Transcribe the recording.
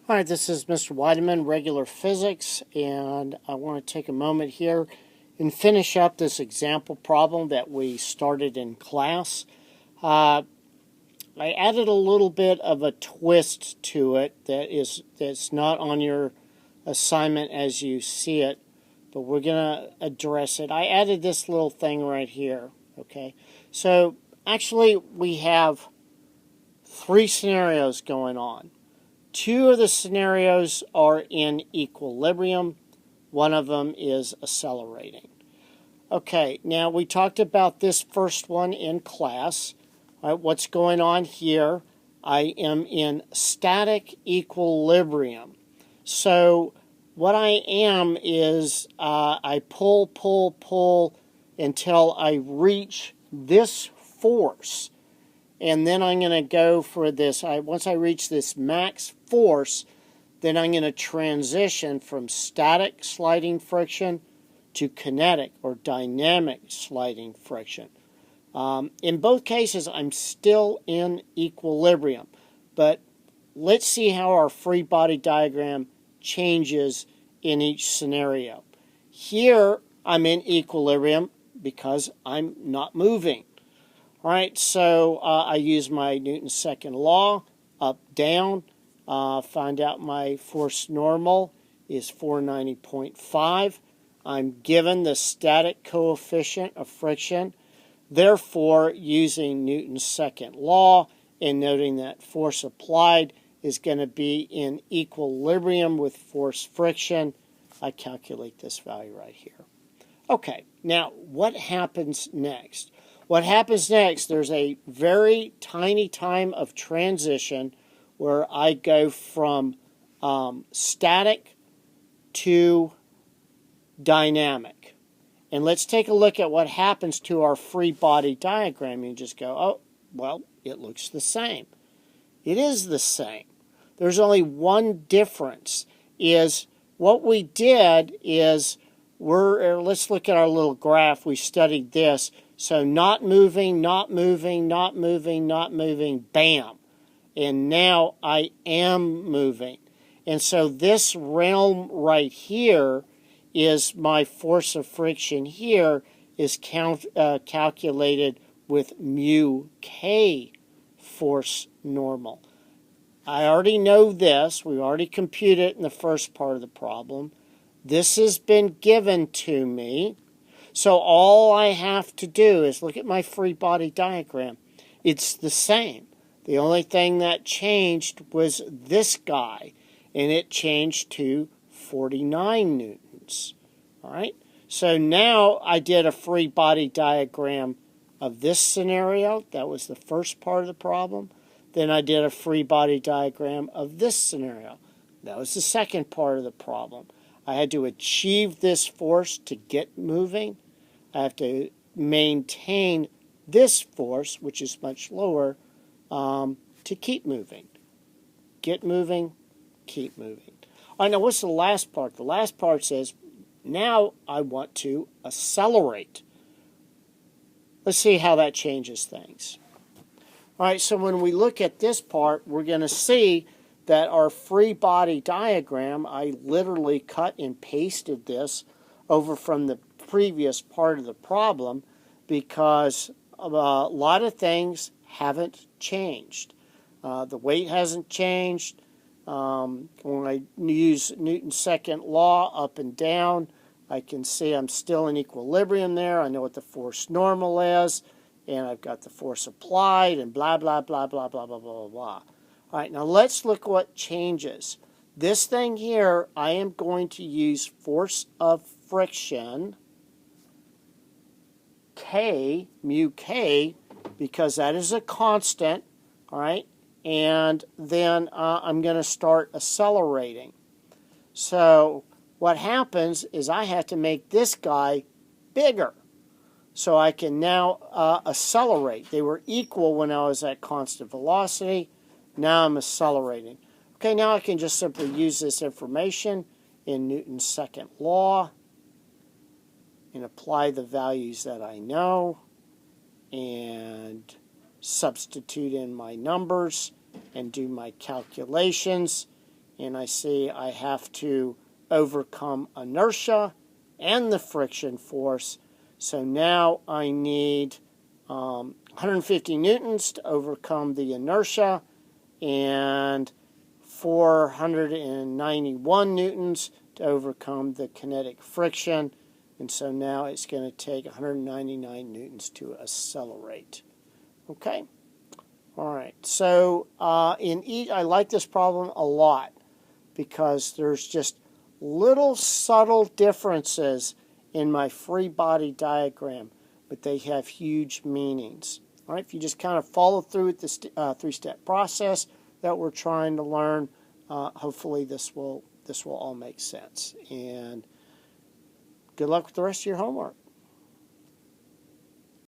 Hi, this is Mr. Weideman, Regular Physics, and I want to take a moment here and finish up this example problem that we started in class. I added a little bit of a twist to it that's not on your assignment as you see it, but we're going to address it. I added this little thing right here, okay? So actually we have three scenarios going on. Two of the scenarios are in equilibrium. One of them is accelerating. Okay, now we talked about this first one in class. All right, what's going on here? I am in static equilibrium. So what I am is I pull until I reach this force. And then I'm going to go for this. Once I reach this max force, then I'm going to transition from static sliding friction to kinetic or dynamic sliding friction. In both cases, I'm still in equilibrium. But let's see how our free body diagram changes in each scenario. Here, I'm in equilibrium because I'm not moving. All right, so I use my Newton's second law, up, down, find out my force normal is 490.5. I'm given the static coefficient of friction. Therefore, using Newton's second law and noting that force applied is going to be in equilibrium with force friction, I calculate this value right here. Okay, now what happens next? What happens next, there's a very tiny time of transition where I go from static to dynamic. And let's take a look at what happens to our free body diagram. You just go, oh, well, it looks the same. It is the same. There's only one difference, is what we did is let's look at our little graph. We studied this. So not moving, not moving, not moving, not moving, bam. And now I am moving. And so this realm right here is my force of friction here is calculated with mu k force normal. I already know this. We already computed it in the first part of the problem. This has been given to me. So all I have to do is look at my free body diagram. It's the same. The only thing that changed was this guy, and it changed to 49 newtons. All right? So now I did a free body diagram of this scenario. That was the first part of the problem. Then I did a free body diagram of this scenario. That was the second part of the problem. I had to achieve this force to get moving. I have to maintain this force, which is much lower, to keep moving. Get moving, keep moving. All right, now what's the last part? The last part says, now I want to accelerate. Let's see how that changes things. All right, so when we look at this part, we're going to see that our free body diagram, I literally cut and pasted this over from the previous part of the problem because a lot of things haven't changed. The weight hasn't changed. When I use Newton's second law up and down, I can see I'm still in equilibrium there. I know what the force normal is, and I've got the force applied, and blah, blah, blah, blah, blah, blah, blah, blah. All right, now let's look what changes. This thing here, I am going to use force of friction, K, mu K, because that is a constant, all right? And then I'm going to start accelerating. So what happens is I have to make this guy bigger so I can now accelerate. They were equal when I was at constant velocity. Now I'm accelerating. Okay, now I can just simply use this information in Newton's second law and apply the values that I know and substitute in my numbers and do my calculations, and I see I have to overcome inertia and the friction force. So now I need 150 newtons to overcome the inertia and 491 newtons to overcome the kinetic friction. And so now it's going to take 199 newtons to accelerate. Okay? All right. So I like this problem a lot because there's just little subtle differences in my free body diagram, but they have huge meanings. All right, if you just kind of follow through with this three-step process that we're trying to learn, hopefully this will all make sense. And good luck with the rest of your homework.